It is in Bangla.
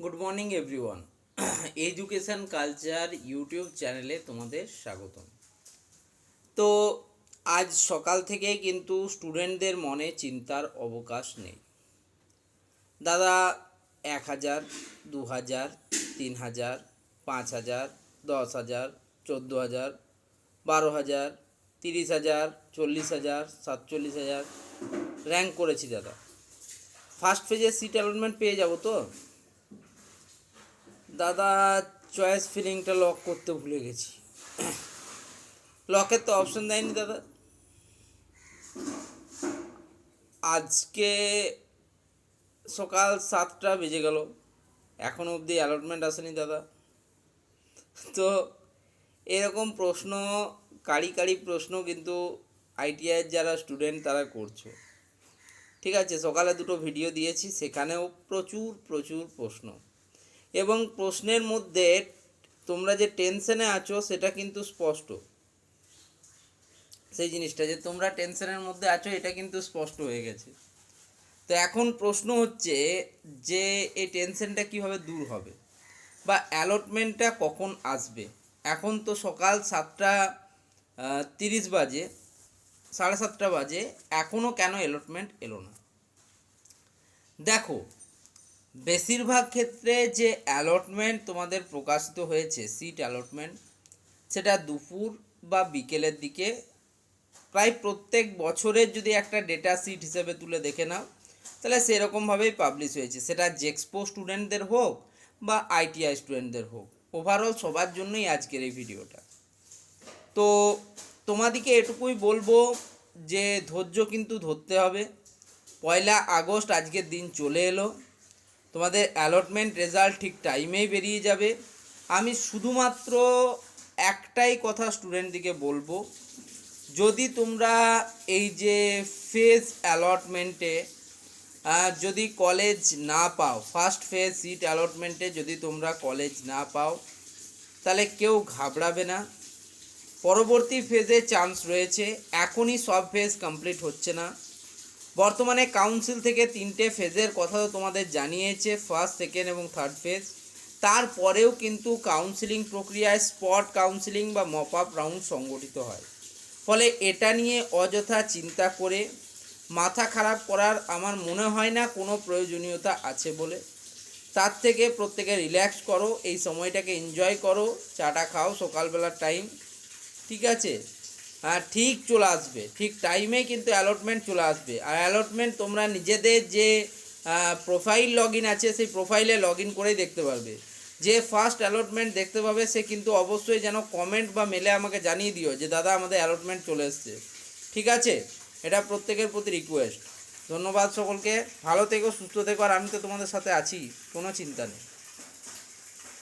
Good morning everyone. Education culture YouTube চ্যানেলে তোমাদের স্বাগতম। তো আজ সকাল থেকেই কিন্তু স্টুডেন্টদের মনে চিন্তার অবকাশ নেই। দাদা 1,000, 2,000, 3,000, 5,000, 10,000, 14,000, 12,000, 30,000, 40,000, 47,000 র্যাঙ্ক করেছি দাদা। ফার্স্ট ফেজে সিট অ্যালটমেন্ট পেয়ে যাব তো? দাদা চয়েস ফিলিংটা লক করতে ভুলে গেছি। লকের তো অপশন দেয়নি দাদা। আজকে সকাল 7টা বেজে গেল, এখনও অবধি অ্যালটমেন্ট আসেনি দাদা। তো এরকম প্রশ্ন, কারি প্রশ্ন কিন্তু আইটিআইয়ের যারা স্টুডেন্ট তারা করছো। ঠিক আছে, সকালে দুটো ভিডিও দিয়েছি, সেখানেও প্রচুর প্রশ্ন, এবং প্রশ্নের মধ্যে তোমরা যে টেনশনে আছো সেটা কিন্তু স্পষ্ট। সেই জিনিসটা যে তোমরা টেনশনের মধ্যে আছো এটা কিন্তু স্পষ্ট হয়ে গেছে। তো এখন প্রশ্ন হচ্ছে যে এই টেনশনটা কীভাবে দূর হবে, বা অ্যালটমেন্টটা কখন আসবে। এখন তো সকাল 7:30 বাজে, 7:30 বাজে, এখনও কেন অ্যালটমেন্ট এলো না? দেখো, বেশিরভাগ ক্ষেত্রে যে অ্যালটমেন্ট তোমাদের প্রকাশিত হয়েছে, সিট অ্যালটমেন্ট, সেটা দুপুর বা বিকেলের দিকে, প্রায় প্রত্যেক বছরের যদি একটা ডেটা সিট হিসেবে তুলে দেখে নাও, তাহলে সেরকমভাবেই পাবলিশ হয়েছে। সেটা জেক্সপো স্টুডেন্টদের হোক বা আইটিআই স্টুডেন্টদের হোক, ওভারঅল সবার জন্যই আজকের এই ভিডিওটা। তো তোমাদিকে এটুকুই বলবো যে ধৈর্য কিন্তু ধরতে হবে। 1 আগস্ট আজকের দিন চলে এলো, তোমাদের অ্যালটমেন্ট রেজাল্ট ঠিক টাইমেই বেরিয়ে যাবে। আমি শুধুমাত্র একটাই কথা স্টুডেন্টদিকে বলবো, যদি তোমরা এই যে ফেজ অ্যালটমেন্টে যদি কলেজ না পাও, ফার্স্ট ফেজ সিট অ্যালটমেন্টে যদি তোমরা কলেজ না পাও, তাহলে কেউ ঘাবড়াবে না। পরবর্তী ফেজে চান্স রয়েছে, এখনই সব ফেজ কমপ্লিট হচ্ছে না। বর্তমানে কাউন্সিল থেকে 3টে ফেজের কথা তো তোমাদের জানিয়েছে, ফার্স্ট, সেকেন্ড এবং থার্ড ফেজ। তারপরেও কিন্তু কাউন্সিলিং প্রক্রিয়ায় স্পট কাউন্সিলিং বা মপ আপ রাউন্ড সংগঠিত হয়। ফলে এটা নিয়ে অযথা চিন্তা করে মাথা খারাপ করার আমার মনে হয় না কোনো প্রয়োজনীয়তা আছে বলে। তার থেকে প্রত্যেকে রিল্যাক্স করো, এই সময়টাকে এনজয় করো, চাটা খাও সকালবেলার টাইম। ঠিক আছে, হ্যাঁ ঠিক চলে আসবে, ঠিক টাইমেই কিন্তু অ্যালটমেন্ট চলে আসবে। আর অ্যালটমেন্ট তোমরা নিজেদের যে প্রোফাইল লগ ইন আছে, সেই প্রোফাইলে লগ ইন করেই দেখতে পারবে। যে ফার্স্ট অ্যালটমেন্ট দেখতে পাবে সে কিন্তু অবশ্যই যেন কমেন্ট বা মেলে আমাকে জানিয়ে দিও যে দাদা আমাদের অ্যালটমেন্ট চলে এসছে। ঠিক আছে, এটা প্রত্যেকের প্রতি রিকোয়েস্ট। ধন্যবাদ সকলকে, ভালো থেকো, সুস্থ থেকো, আর আমি তো তোমাদের সাথে আছি, কোনো চিন্তা নেই।